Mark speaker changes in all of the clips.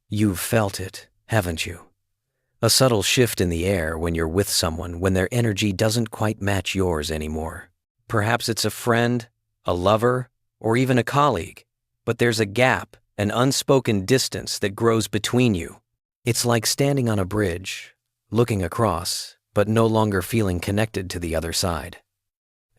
Speaker 1: You've felt it, haven't you? A subtle shift in the air when you're with someone when their energy doesn't quite match yours anymore. Perhaps it's a friend, a lover, or even a colleague, but there's a gap, an unspoken distance that grows between you. It's like standing on a bridge, looking across, but no longer feeling connected to the other side.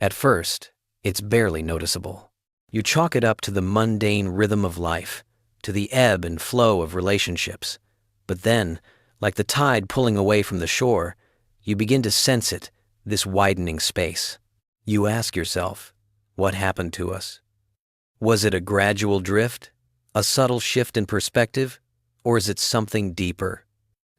Speaker 1: At first, it's barely noticeable. You chalk it up to the mundane rhythm of life, to the ebb and flow of relationships. But then, like the tide pulling away from the shore, you begin to sense it, this widening space. You ask yourself, what happened to us? Was it a gradual drift, a subtle shift in perspective, or is it something deeper?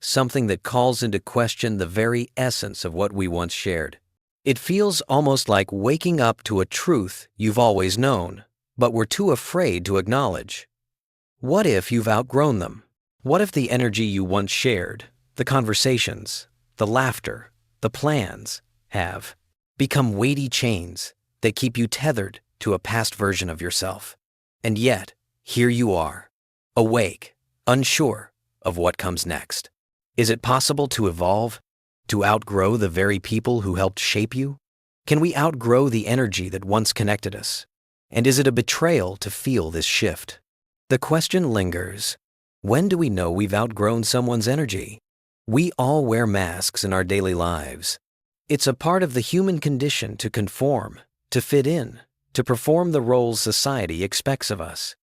Speaker 1: Something that calls into question the very essence of what we once shared. It feels almost like waking up to a truth you've always known, but were too afraid to acknowledge. What if you've outgrown them? What if the energy you once shared, the conversations, the laughter, the plans, have become weighty chains that keep you tethered to a past version of yourself? And yet, here you are, awake, unsure of what comes next. Is it possible to evolve, to outgrow the very people who helped shape you? Can we outgrow the energy that once connected us? And is it a betrayal to feel this shift? The question lingers. When do we know we've outgrown someone's energy? We all wear masks in our daily lives. It's a part of the human condition to conform, to fit in, to perform the roles society expects of us.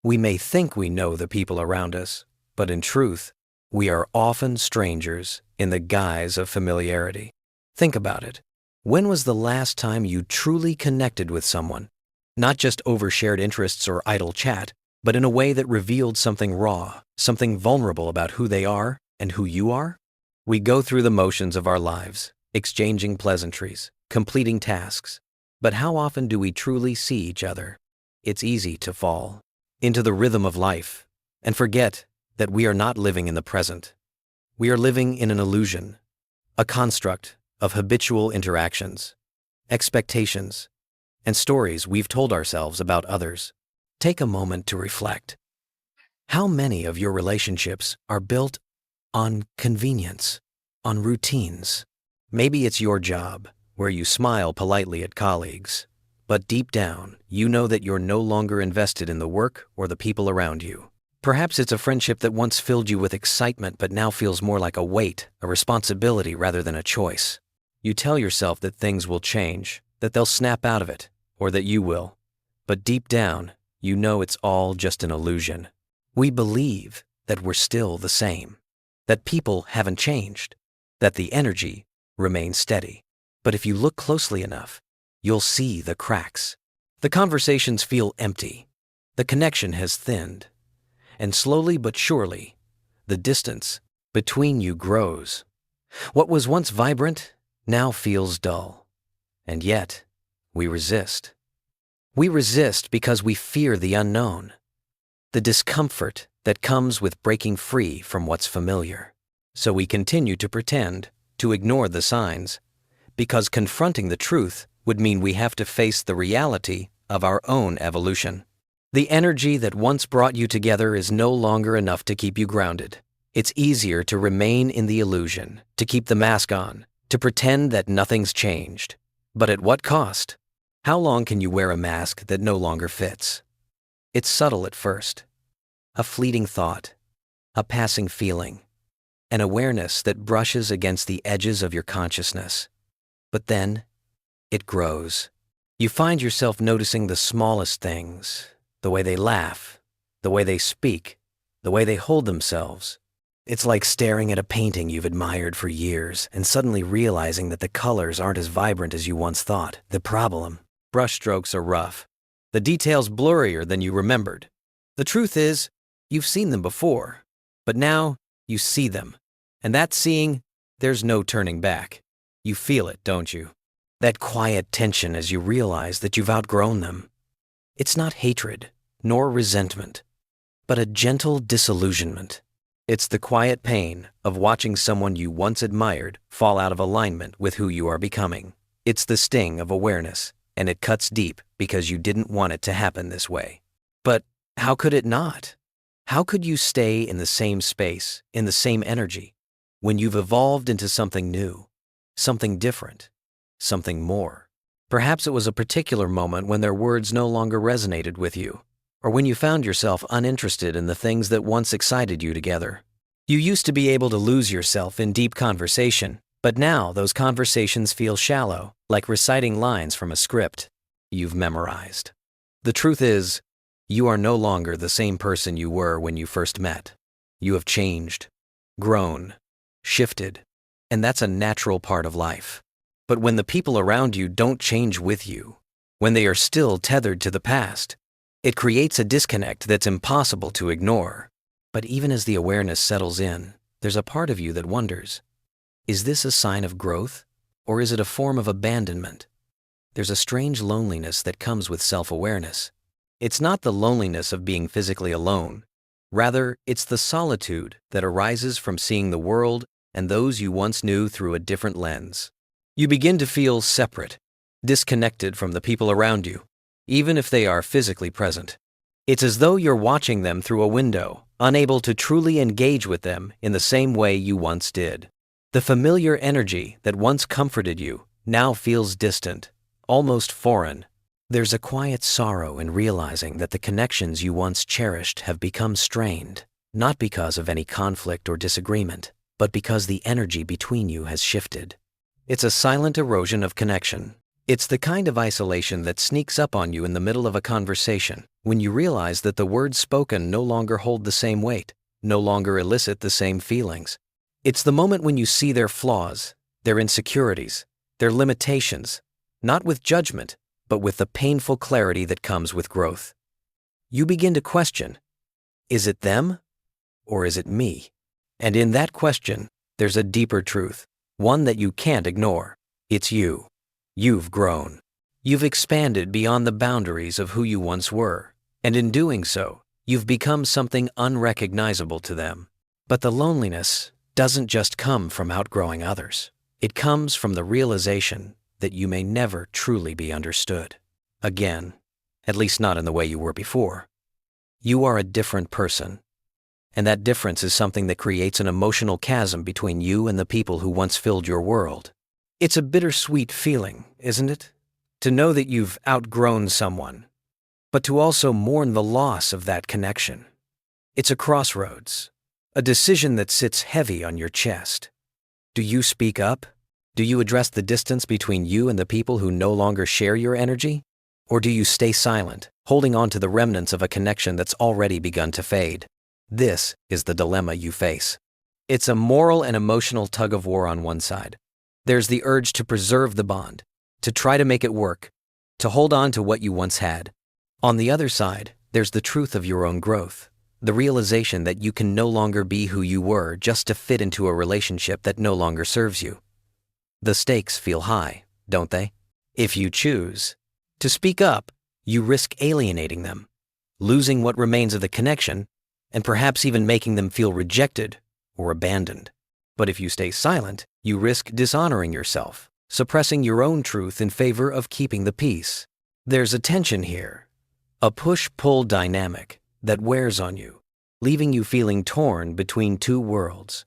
Speaker 1: We may think we know the people around us, but in truth, we are often strangers in the guise of familiarity. Think about it. When was the last time you truly connected with someone? Not just over shared interests or idle chat, but in a way that revealed something raw, something vulnerable about who they are and who you are? We go through the motions of our lives, exchanging pleasantries, completing tasks. But how often do we truly see each other? It's easy to fall into the rhythm of life and forget that we are not living in the present. We are living in an illusion, a construct of habitual interactions, expectations, and stories we've told ourselves about others. Take a moment to reflect. How many of your relationships are built on convenience, on routines? Maybe it's your job, where you smile politely at colleagues, but deep down, you know that you're no longer invested in the work or the people around you. Perhaps it's a friendship that once filled you with excitement but now feels more like a weight, a responsibility rather than a choice. You tell yourself that things will change, that they'll snap out of it, or that you will. But deep down, you know it's all just an illusion. We believe that we're still the same, that people haven't changed, that the energy remains steady. But if you look closely enough, you'll see the cracks. The conversations feel empty. The connection has thinned. And slowly but surely, the distance between you grows. What was once vibrant now feels dull. And yet, we resist. We resist because we fear the unknown, the discomfort that comes with breaking free from what's familiar. So we continue to pretend, to ignore the signs, because confronting the truth would mean we have to face the reality of our own evolution. The energy that once brought you together is no longer enough to keep you grounded. It's easier to remain in the illusion, to keep the mask on, to pretend that nothing's changed. But at what cost? How long can you wear a mask that no longer fits? It's subtle at first. A fleeting thought, a passing feeling, an awareness that brushes against the edges of your consciousness. But then, it grows. You find yourself noticing the smallest things, the way they laugh, the way they speak, the way they hold themselves. It's like staring at a painting you've admired for years and suddenly realizing that the colors aren't as vibrant as you once thought. The problem: brushstrokes are rough. The details blurrier than you remembered. The truth is, you've seen them before, but now you see them. And that seeing, there's no turning back. You feel it, don't you? That quiet tension as you realize that you've outgrown them. It's not hatred, nor resentment, but a gentle disillusionment. It's the quiet pain of watching someone you once admired fall out of alignment with who you are becoming. It's the sting of awareness, and it cuts deep because you didn't want it to happen this way. But how could it not? How could you stay in the same space, in the same energy, when you've evolved into something new, something different, something more? Perhaps it was a particular moment when their words no longer resonated with you, or when you found yourself uninterested in the things that once excited you together. You used to be able to lose yourself in deep conversation, but now those conversations feel shallow, like reciting lines from a script you've memorized. The truth is, you are no longer the same person you were when you first met. You have changed, grown, shifted, and that's a natural part of life. But when the people around you don't change with you, when they are still tethered to the past, it creates a disconnect that's impossible to ignore. But even as the awareness settles in, there's a part of you that wonders, is this a sign of growth, or is it a form of abandonment? There's a strange loneliness that comes with self-awareness. It's not the loneliness of being physically alone. Rather, it's the solitude that arises from seeing the world and those you once knew through a different lens. You begin to feel separate, disconnected from the people around you, even if they are physically present. It's as though you're watching them through a window, unable to truly engage with them in the same way you once did. The familiar energy that once comforted you now feels distant, almost foreign. There's a quiet sorrow in realizing that the connections you once cherished have become strained, not because of any conflict or disagreement, but because the energy between you has shifted. It's a silent erosion of connection. It's the kind of isolation that sneaks up on you in the middle of a conversation, when you realize that the words spoken no longer hold the same weight, no longer elicit the same feelings. It's the moment when you see their flaws, their insecurities, their limitations, not with judgment, but with the painful clarity that comes with growth. You begin to question, is it them or is it me? And in that question, there's a deeper truth, one that you can't ignore. It's you. You've grown. You've expanded beyond the boundaries of who you once were, and in doing so, you've become something unrecognizable to them. But the loneliness doesn't just come from outgrowing others. It comes from the realization that you may never truly be understood again, at least not in the way you were before. You are a different person, and that difference is something that creates an emotional chasm between you and the people who once filled your world. It's a bittersweet feeling, isn't it? To know that you've outgrown someone, but to also mourn the loss of that connection. It's a crossroads, a decision that sits heavy on your chest. Do you speak up? Do you address the distance between you and the people who no longer share your energy? Or do you stay silent, holding on to the remnants of a connection that's already begun to fade? This is the dilemma you face. It's a moral and emotional tug-of-war on one side. There's the urge to preserve the bond, to try to make it work, to hold on to what you once had. On the other side, there's the truth of your own growth, the realization that you can no longer be who you were just to fit into a relationship that no longer serves you. The stakes feel high, don't they? If you choose to speak up, you risk alienating them, losing what remains of the connection, and perhaps even making them feel rejected or abandoned. But if you stay silent, you risk dishonoring yourself, suppressing your own truth in favor of keeping the peace. There's a tension here, a push-pull dynamic that wears on you, leaving you feeling torn between two worlds.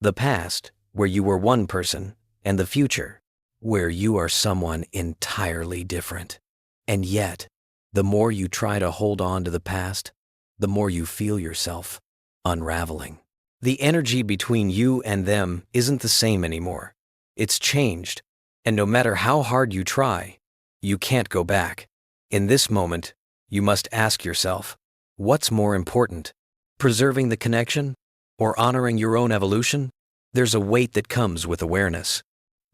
Speaker 1: The past, where you were one person, and the future, where you are someone entirely different. And yet, the more you try to hold on to the past, the more you feel yourself unraveling. The energy between you and them isn't the same anymore. It's changed, and no matter how hard you try, you can't go back. In this moment, you must ask yourself, what's more important, preserving the connection or honoring your own evolution? There's a weight that comes with awareness.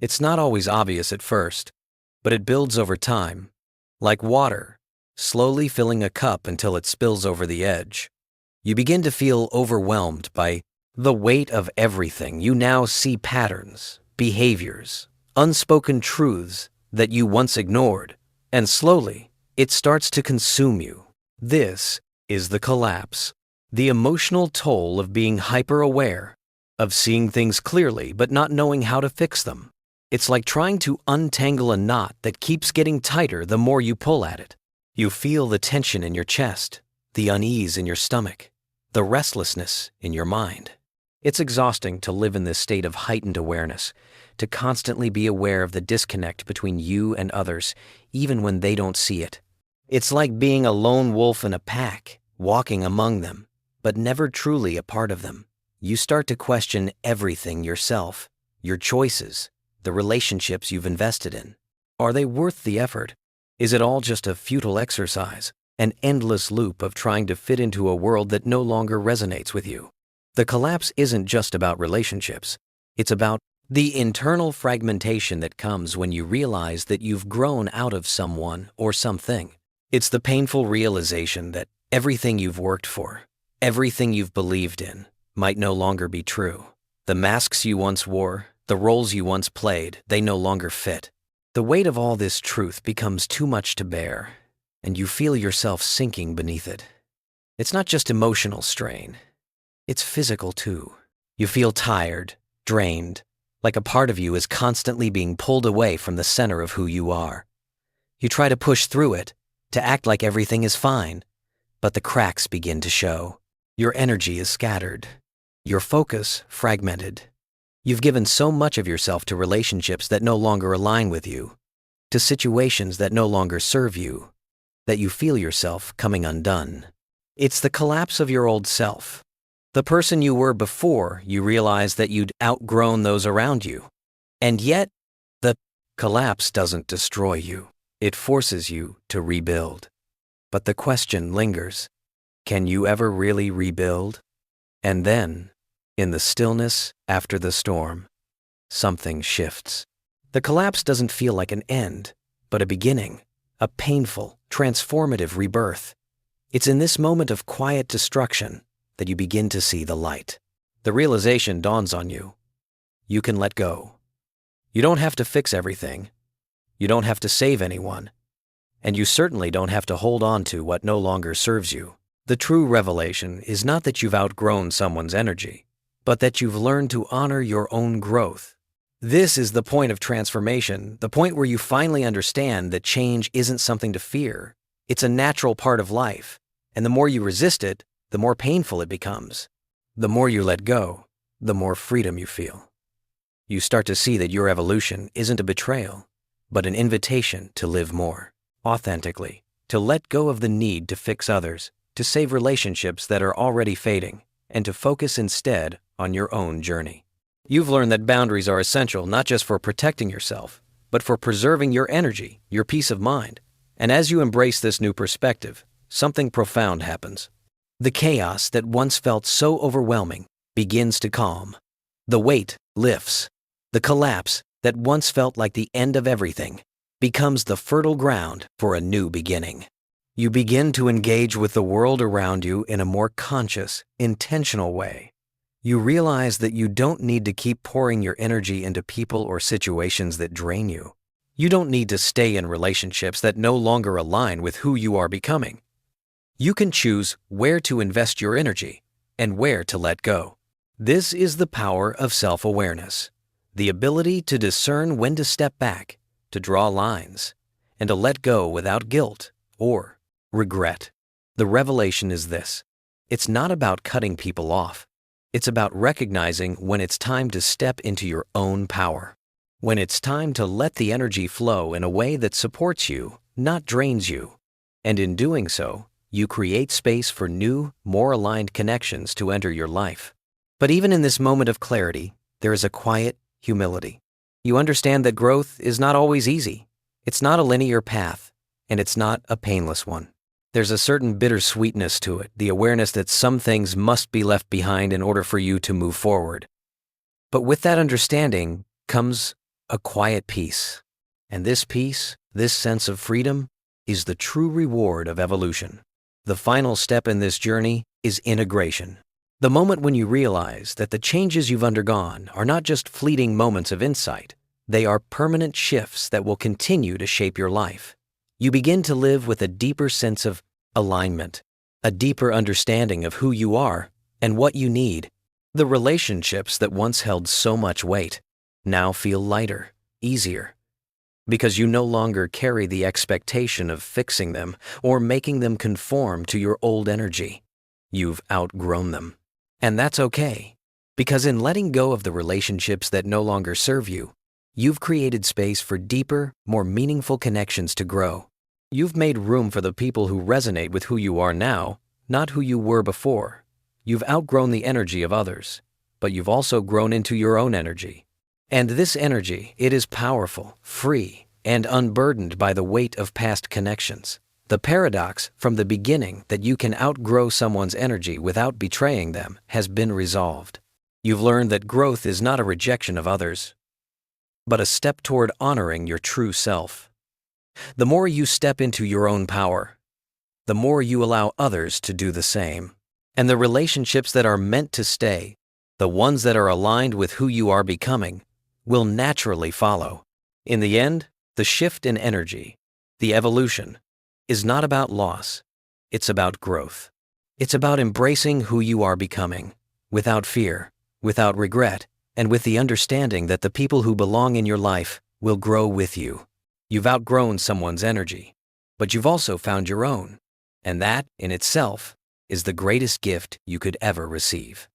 Speaker 1: It's not always obvious at first, but it builds over time, like water, slowly filling a cup until it spills over the edge. You begin to feel overwhelmed by the weight of everything. You now see patterns, behaviors, unspoken truths that you once ignored, and slowly, it starts to consume you. This is the collapse, the emotional toll of being hyper-aware, of seeing things clearly but not knowing how to fix them. It's like trying to untangle a knot that keeps getting tighter the more you pull at it. You feel the tension in your chest, the unease in your stomach, the restlessness in your mind. It's exhausting to live in this state of heightened awareness, to constantly be aware of the disconnect between you and others, even when they don't see it. It's like being a lone wolf in a pack, walking among them, but never truly a part of them. You start to question everything yourself, your choices, the relationships you've invested in. Are they worth the effort? Is it all just a futile exercise, an endless loop of trying to fit into a world that no longer resonates with you? The collapse isn't just about relationships. It's about the internal fragmentation that comes when you realize that you've grown out of someone or something. It's the painful realization that everything you've worked for, everything you've believed in, might no longer be true. The masks you once wore, the roles you once played, they no longer fit. The weight of all this truth becomes too much to bear, and you feel yourself sinking beneath it. It's not just emotional strain. It's physical too. You feel tired, drained, like a part of you is constantly being pulled away from the center of who you are. You try to push through it, to act like everything is fine, but the cracks begin to show. Your energy is scattered, your focus fragmented. You've given so much of yourself to relationships that no longer align with you, to situations that no longer serve you, that you feel yourself coming undone. It's the collapse of your old self, the person you were before you realized that you'd outgrown those around you. And yet, the collapse doesn't destroy you. It forces you to rebuild. But the question lingers, can you ever really rebuild? And then, in the stillness after the storm, something shifts. The collapse doesn't feel like an end, but a beginning, a painful, transformative rebirth. It's in this moment of quiet destruction that you begin to see the light. The realization dawns on you. You can let go. You don't have to fix everything. You don't have to save anyone. And you certainly don't have to hold on to what no longer serves you. The true revelation is not that you've outgrown someone's energy, but that you've learned to honor your own growth. This is the point of transformation, the point where you finally understand that change isn't something to fear. It's a natural part of life, and the more you resist it, the more painful it becomes. The more you let go, the more freedom you feel. You start to see that your evolution isn't a betrayal, but an invitation to live more authentically, to let go of the need to fix others, to save relationships that are already fading, and to focus instead on your own journey. You've learned that boundaries are essential not just for protecting yourself, but for preserving your energy, your peace of mind. And as you embrace this new perspective, something profound happens. The chaos that once felt so overwhelming begins to calm. The weight lifts. The collapse that once felt like the end of everything becomes the fertile ground for a new beginning. You begin to engage with the world around you in a more conscious, intentional way. You realize that you don't need to keep pouring your energy into people or situations that drain you. You don't need to stay in relationships that no longer align with who you are becoming. You can choose where to invest your energy and where to let go. This is the power of self-awareness, the ability to discern when to step back, to draw lines, and to let go without guilt or regret. The revelation is this: it's not about cutting people off. It's about recognizing when it's time to step into your own power, when it's time to let the energy flow in a way that supports you, not drains you. And in doing so, you create space for new, more aligned connections to enter your life. But even in this moment of clarity, there is a quiet humility. You understand that growth is not always easy. It's not a linear path, and it's not a painless one. There's a certain bittersweetness to it, the awareness that some things must be left behind in order for you to move forward. But with that understanding comes a quiet peace. And this peace, this sense of freedom, is the true reward of evolution. The final step in this journey is integration. The moment when you realize that the changes you've undergone are not just fleeting moments of insight, they are permanent shifts that will continue to shape your life. You begin to live with a deeper sense of alignment, a deeper understanding of who you are and what you need. The relationships that once held so much weight now feel lighter, easier, because you no longer carry the expectation of fixing them or making them conform to your old energy. You've outgrown them. And that's okay, because in letting go of the relationships that no longer serve you, you've created space for deeper, more meaningful connections to grow. You've made room for the people who resonate with who you are now, not who you were before. You've outgrown the energy of others, but you've also grown into your own energy. And this energy, it is powerful, free, and unburdened by the weight of past connections. The paradox from the beginning that you can outgrow someone's energy without betraying them has been resolved. You've learned that growth is not a rejection of others, but a step toward honoring your true self. The more you step into your own power, the more you allow others to do the same. And the relationships that are meant to stay, the ones that are aligned with who you are becoming, will naturally follow. In the end, the shift in energy, the evolution, is not about loss. It's about growth. It's about embracing who you are becoming, without fear, without regret, and with the understanding that the people who belong in your life will grow with you. You've outgrown someone's energy, but you've also found your own. And that, in itself, is the greatest gift you could ever receive.